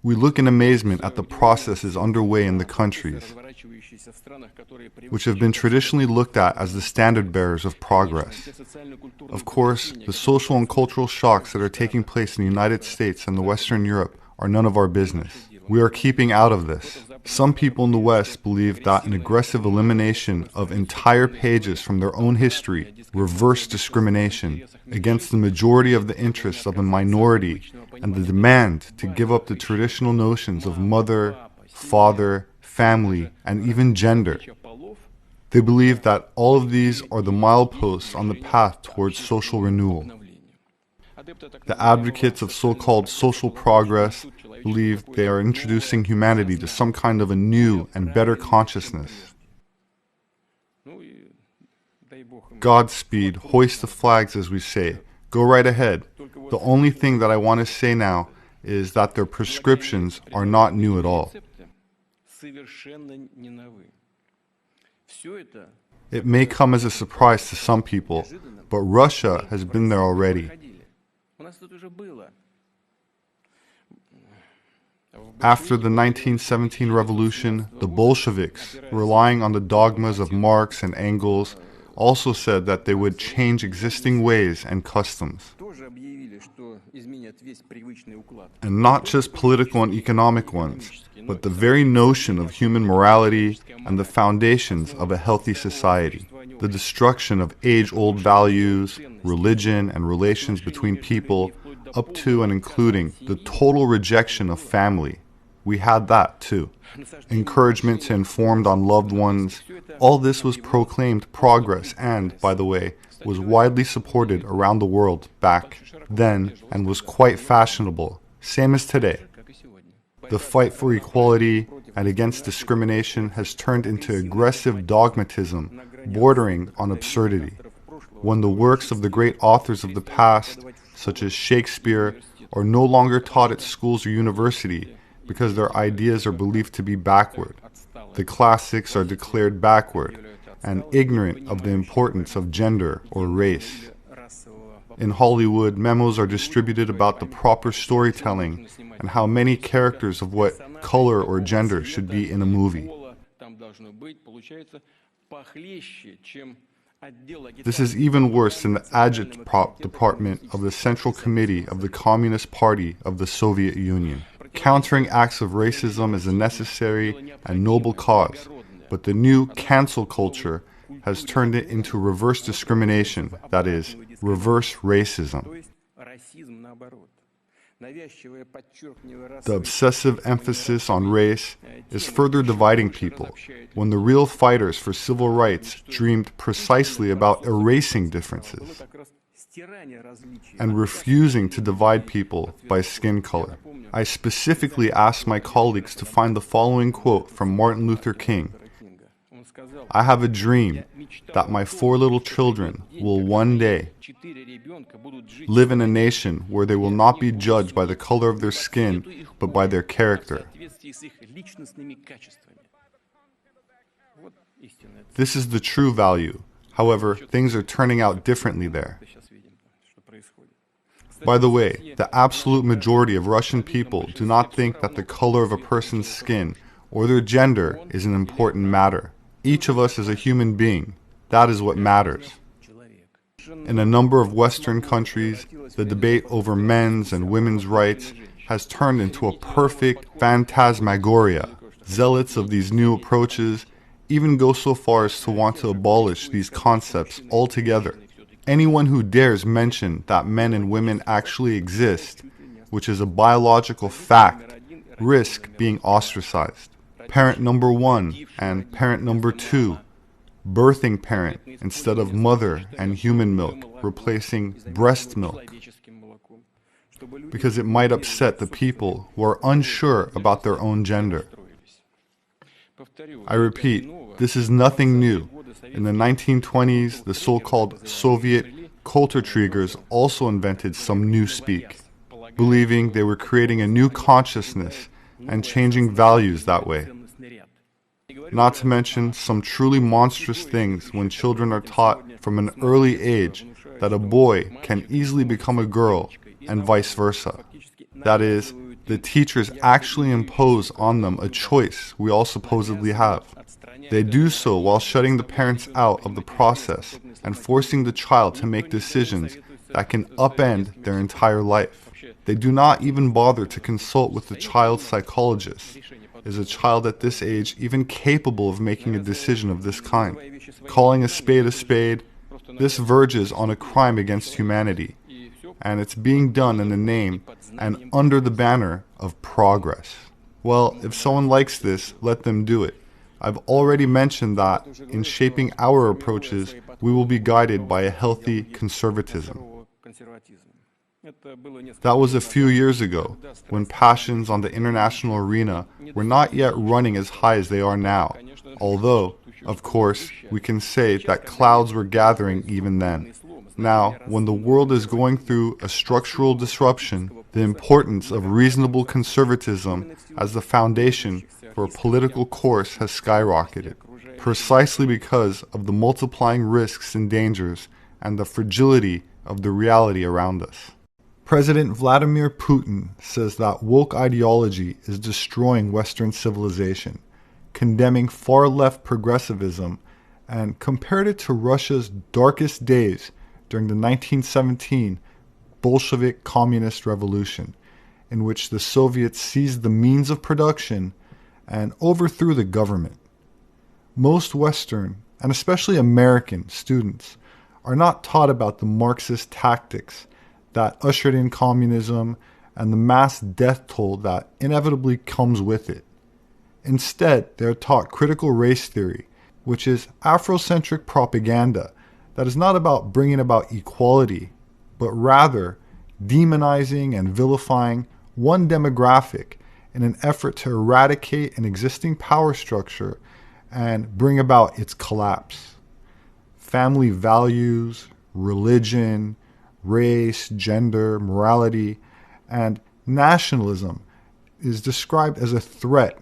We look in amazement at the processes underway in the countries, which have been traditionally looked at as the standard bearers of progress. Of course, the social and cultural shocks that are taking place in the United States and the Western Europe are none of our business. We are keeping out of this. Some people in the West believe that an aggressive elimination of entire pages from their own history reverse discrimination against the majority of the interests of a minority and the demand to give up the traditional notions of mother, father, family, and even gender. They believe that all of these are the mileposts on the path towards social renewal. The advocates of so-called social progress believe they are introducing humanity to some kind of a new and better consciousness. Godspeed, hoist the flags, as we say. Go right ahead. The only thing that I want to say now is that their prescriptions are not new at all. It may come as a surprise to some people, but Russia has been there already. After the 1917 revolution, the Bolsheviks, relying on the dogmas of Marx and Engels, also said that they would change existing ways and customs. And not just political and economic ones, but the very notion of human morality and the foundations of a healthy society. The destruction of age-old values, religion, and relations between people, up to and including the total rejection of family. We had that too. Encouragement to inform on loved ones. All this was proclaimed progress and, by the way, was widely supported around the world back then and was quite fashionable, same as today. The fight for equality and against discrimination has turned into aggressive dogmatism bordering on absurdity. When the works of the great authors of the past, such as Shakespeare, are no longer taught at schools or university because their ideas are believed to be backward. The classics are declared backward and ignorant of the importance of gender or race. In Hollywood, memos are distributed about the proper storytelling and how many characters of what color or gender should be in a movie. This is even worse in the agitprop department of the Central Committee of the Communist Party of the Soviet Union. Countering acts of racism is a necessary and noble cause, but the new cancel culture has turned it into reverse discrimination, that is, reverse racism. The obsessive emphasis on race is further dividing people, when the real fighters for civil rights dreamed precisely about erasing differences and refusing to divide people by skin color. I specifically asked my colleagues to find the following quote from Martin Luther King. I have a dream that my 4 little children will one day live in a nation where they will not be judged by the color of their skin, but by their character. This is the true value. However, things are turning out differently there. By the way, the absolute majority of Russian people do not think that the color of a person's skin or their gender is an important matter. Each of us is a human being. That is what matters. In a number of Western countries, the debate over men's and women's rights has turned into a perfect phantasmagoria. Zealots of these new approaches even go so far as to want to abolish these concepts altogether. Anyone who dares mention that men and women actually exist, which is a biological fact, risk being ostracized. Parent number 1 and parent number 2, birthing parent instead of mother and human milk, replacing breast milk, because it might upset the people who are unsure about their own gender. I repeat, this is nothing new. In the 1920s, the so-called Soviet Kulturträgers also invented some new speak, believing they were creating a new consciousness and changing values that way. Not to mention some truly monstrous things when children are taught from an early age that a boy can easily become a girl and vice versa. That is, The teachers actually impose on them a choice we all supposedly have. They do so while shutting the parents out of the process and forcing the child to make decisions that can upend their entire life. They do not even bother to consult with the child's psychologist. Is a child at this age even capable of making a decision of this kind? Calling a spade, this verges on a crime against humanity, and it's being done in the name and under the banner of progress. Well, if someone likes this, let them do it. I've already mentioned that in shaping our approaches, we will be guided by a healthy conservatism. That was a few years ago, when passions on the international arena were not yet running as high as they are now, although, of course, we can say that clouds were gathering even then. Now, when the world is going through a structural disruption, the importance of reasonable conservatism as the foundation for a political course has skyrocketed, precisely because of the multiplying risks and dangers and the fragility of the reality around us. President Vladimir Putin says that woke ideology is destroying Western civilization, condemning far-left progressivism, and compared it to Russia's darkest days during the 1917 Bolshevik Communist Revolution, in which the Soviets seized the means of production and overthrew the government. Most Western, and especially American, students are not taught about the Marxist tactics that ushered in communism and the mass death toll that inevitably comes with it. Instead, they are taught critical race theory, which is Afrocentric propaganda that is not about bringing about equality, but rather demonizing and vilifying one demographic in an effort to eradicate an existing power structure and bring about its collapse. Family values, religion, race, gender, morality, and nationalism is described as a threat